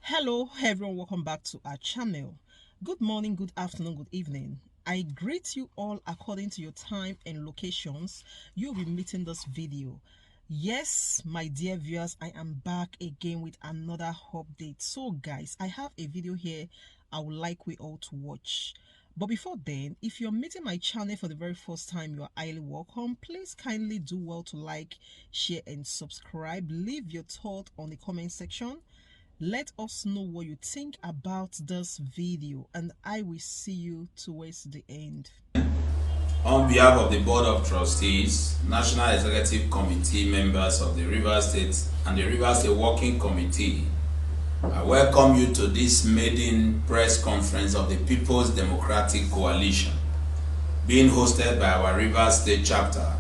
Hello everyone, welcome back to our channel. Good morning, good afternoon, good evening. I greet you all according to your time and locations you'll be meeting this video. Yes, my dear viewers, I am back again with another update. So guys, I have a video here I would like we all to watch. But before then, if you're meeting my channel for the very first time, you are highly welcome. Please kindly do well to like, share and subscribe. Leave your thought on the comment section. Let us know what you think about this video, and I will see you towards the end. On behalf of the Board of Trustees, National Executive Committee members of the Rivers State and the Rivers State Working Committee, I welcome you to this maiden press conference of the People's Democratic Coalition, being hosted by our Rivers State chapter,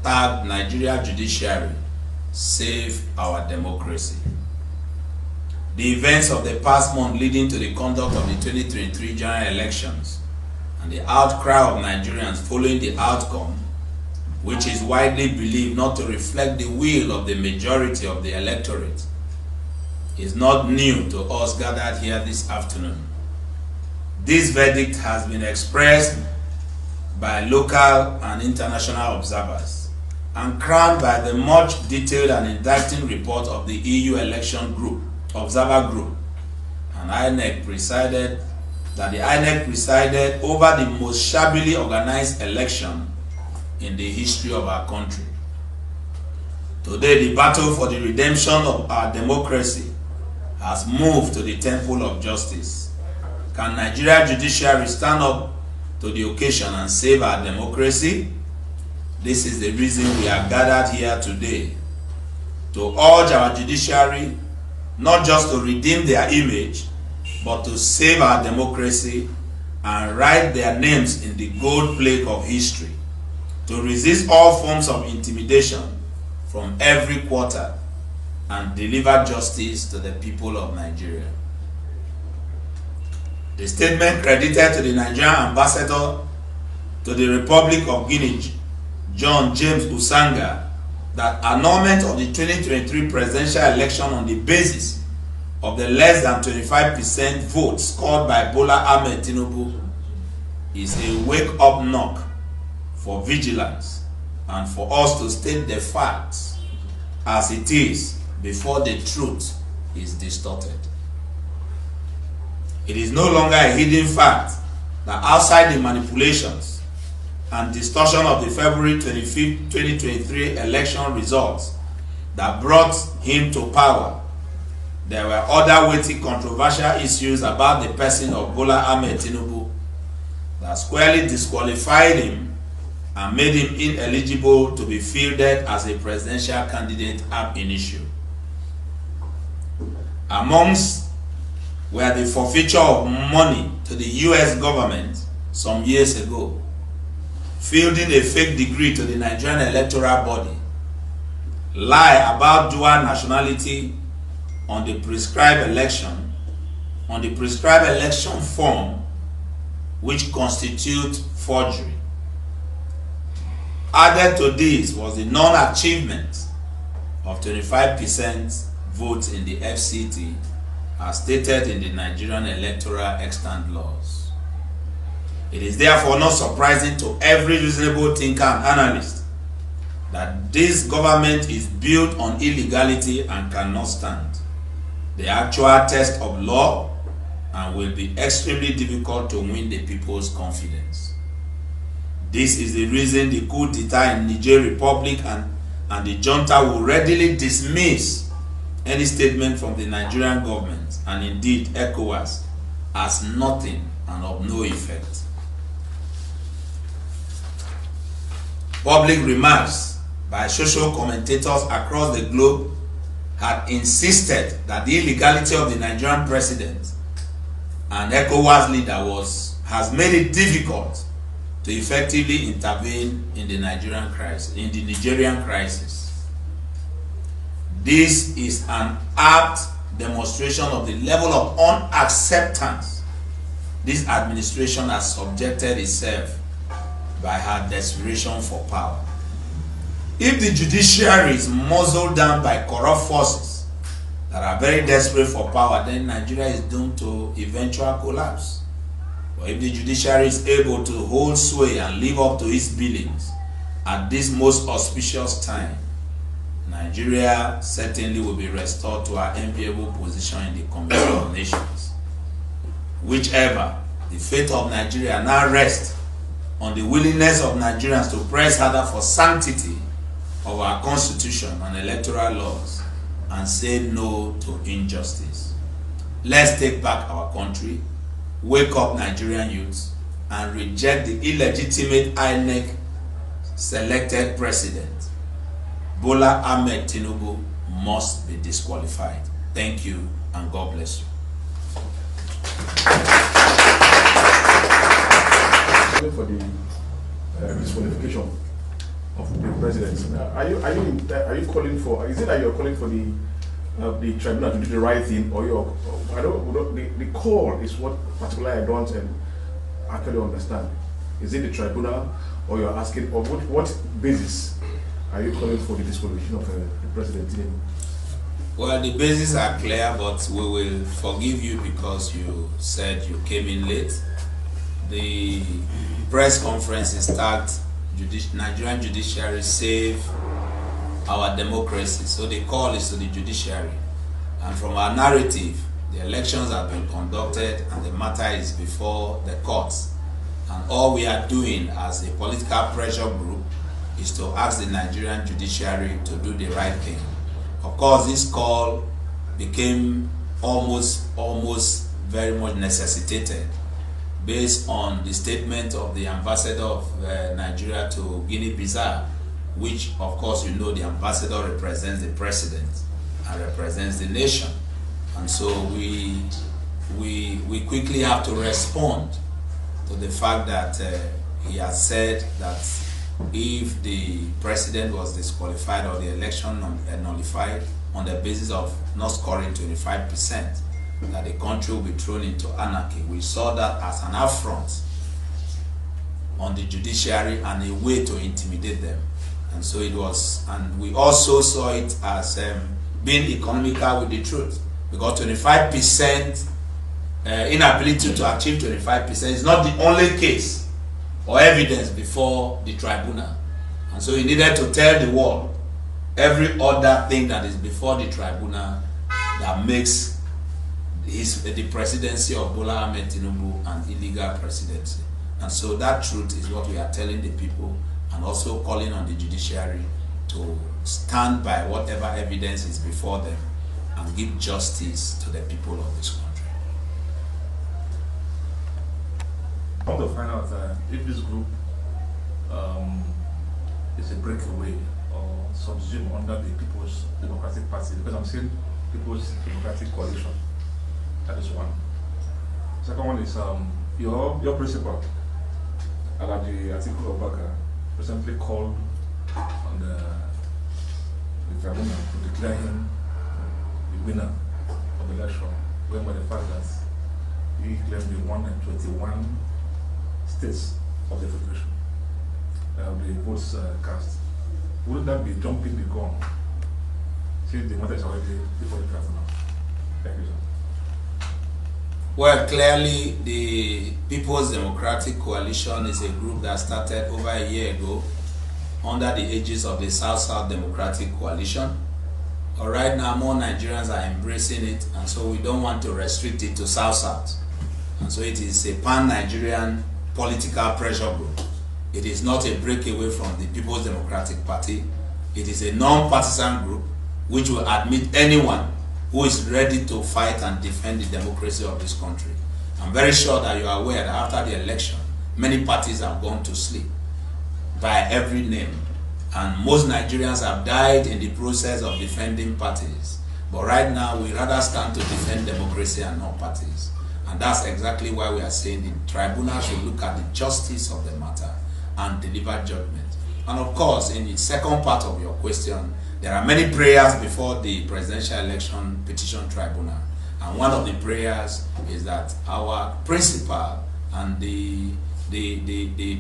tagged Nigeria Judiciary, Save Our Democracy. The events of the past month leading to the conduct of the 2023 general elections and the outcry of Nigerians following the outcome, which is widely believed not to reflect the will of the majority of the electorate, is not new to us gathered here this afternoon. This verdict has been expressed by local and international observers and crowned by the much detailed and indicting report of the EU election group, observer group, and INEC presided over the most shabbily organized election in the history of our country. Today, the battle for the redemption of our democracy has moved to the temple of justice. Can Nigeria Judiciary stand up to the occasion and save our democracy? This is the reason we are gathered here today, to urge our judiciary not just to redeem their image, but to save our democracy and write their names in the gold plate of history, to resist all forms of intimidation from every quarter and deliver justice to the people of Nigeria. The statement credited to the Nigerian ambassador to the Republic of Guinea, John James Usanga, that annulment of the 2023 presidential election on the basis of the less than 25% vote scored by Bola Ahmed Tinubu is a wake-up knock for vigilance and for us to state the facts as it is before the truth is distorted. It is no longer a hidden fact that outside the manipulations and distortion of the February 25, 2023 election results that brought him to power, there were other weighty controversial issues about the person of Bola Ahmed Tinubu that squarely disqualified him and made him ineligible to be fielded as a presidential candidate ab initio. Amongst were the forfeiture of money to the US government some years ago, fielding a fake degree to the Nigerian electoral body, lie about dual nationality on the prescribed election form, which constitute forgery. Added to this was the non-achievement of 25% votes in the FCT as stated in the Nigerian electoral extant laws. It is therefore not surprising to every reasonable thinker and analyst that this government is built on illegality and cannot stand the actual test of law and will be extremely difficult to win the people's confidence. This is the reason the coup d'etat in Niger Republic and the junta will readily dismiss any statement from the Nigerian government and indeed ECOWAS as nothing and of no effect. Public remarks by social commentators across the globe had insisted that the illegality of the Nigerian president and ECOWAS leader has made it difficult to effectively intervene in the Nigerian crisis. This is an apt demonstration of the level of unacceptance this administration has subjected itself by her desperation for power. If the judiciary is muzzled down by corrupt forces that are very desperate for power, then Nigeria is doomed to eventual collapse. But if the judiciary is able to hold sway and live up to its billings at this most auspicious time, Nigeria certainly will be restored to our enviable position in the Community of Nations. Whichever, the fate of Nigeria now rests on the willingness of Nigerians to press harder for sanctity of our constitution and electoral laws and say no to injustice. Let's take back our country, wake up Nigerian youths, and reject the illegitimate INEC selected president. Bola Ahmed Tinubu must be disqualified. Thank you and God bless you. For the disqualification of the president, are you calling for? Is it that you're calling for the tribunal to do the right thing, or the call is what particularly I don't actually understand. Is it the tribunal, or you're asking, or what basis are you calling for the disqualification of the president? Well, the bases are clear, but we will forgive you because you said you came in late. The press conference is tagged Nigerian Judiciary Save Our Democracy. So the call is to the judiciary. And from our narrative, the elections have been conducted and the matter is before the courts. And all we are doing as a political pressure group is to ask the Nigerian judiciary to do the right thing. Of course, this call became almost very much necessitated based on the statement of the ambassador of Nigeria to Guinea-Bissau, which of course you know the ambassador represents the president and represents the nation. And so we quickly have to respond to the fact that he has said that if the president was disqualified or the election nullified on the basis of not scoring 25%, that the country will be thrown into anarchy. We saw that as an affront on the judiciary and a way to intimidate them. And so it was, and we also saw it as being economical with the truth, because 25% inability to achieve 25% is not the only case or evidence before the tribunal. And so he needed to tell the world every other thing that is before the tribunal that makes the presidency of Bola Ahmed Tinubu an illegal presidency. And so that truth is what we are telling the people, and also calling on the judiciary to stand by whatever evidence is before them and give justice to the people of this country. I want to find out if this group is a breakaway or subsumed under the People's Democratic Party, because I'm saying People's Democratic Coalition. That is one. Second one is your principal, Alaji Atiku Abubakar, recently called on the tribunal to declare him the winner of the election, going by the fact that he claimed he won in 21 states of the federation, the votes cast. Wouldn't that be jumping the gun, since the matter is already before the tribunal? Thank you, sir. Well, clearly the People's Democratic Coalition is a group that started over a year ago under the aegis of the South-South Democratic Coalition. But right now, more Nigerians are embracing it, and so we don't want to restrict it to South-South. And so it is a pan-Nigerian political pressure group. It is not a breakaway from the People's Democratic Party. It is a non-partisan group which will admit anyone who is ready to fight and defend the democracy of this country. I'm very sure that you are aware that after the election, many parties have gone to sleep by every name, and most Nigerians have died in the process of defending parties. But right now, we rather stand to defend democracy and not parties. And that's exactly why we are saying the tribunal should look at the justice of the matter and deliver judgment. And of course, in the second part of your question, there are many prayers before the presidential election petition tribunal. And one of the prayers is that our principal and the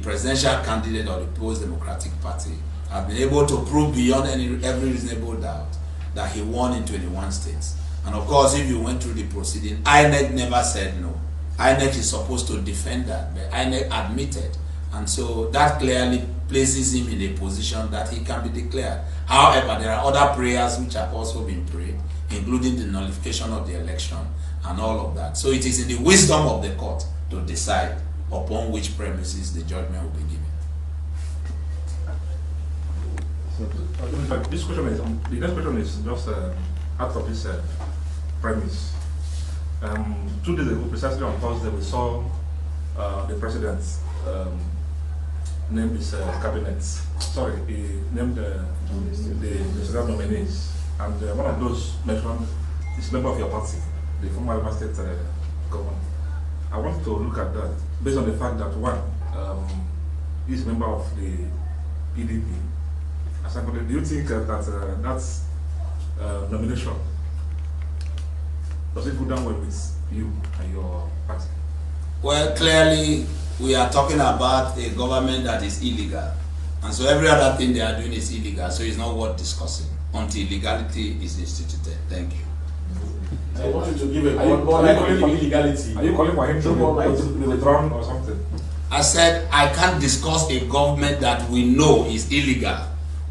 presidential candidate of the People's Democratic Party have been able to prove beyond every reasonable doubt that he won in 21 states. And of course, if you went through the proceeding, INEC never said no. INEC is supposed to defend that, but INEC admitted. And so that clearly places him in a position that he can be declared. However, there are other prayers which have also been prayed, including the nullification of the election and all of that. So it is in the wisdom of the court to decide upon which premises the judgment will be given. So, this question is, the next question is just out of this premise. 2 days ago, precisely on Thursday, we saw the president name his cabinet. Sorry, he named the presidential nominees, and one of those mentioned is a member of your party, the former River State governor. I want to look at that based on the fact that one, he's a member of the PDP. Do you think that's nomination, does it go down well with you and your party? Well, clearly, we are talking about a government that is illegal. And so every other thing they are doing is illegal, so it's not worth discussing until legality is instituted. Thank you. I want you to give a more like illegality. Are you calling for him to be withdrawn or something? I said I can't discuss a government that we know is illegal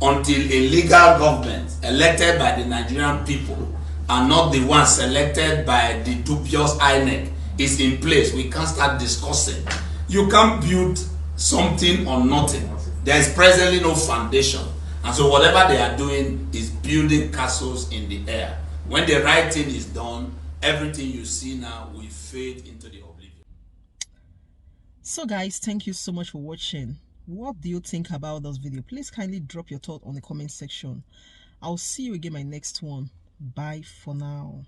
until a legal government elected by the Nigerian people and not the one selected by the dubious INEC is in place. We can't start discussing. You can't build something on nothing. There is presently no foundation. And so whatever they are doing is building castles in the air. When the right thing is done, everything you see now will fade into the oblivion. So guys, thank you so much for watching. What do you think about this video? Please kindly drop your thought on the comment section. I'll see you again in my next one. Bye for now.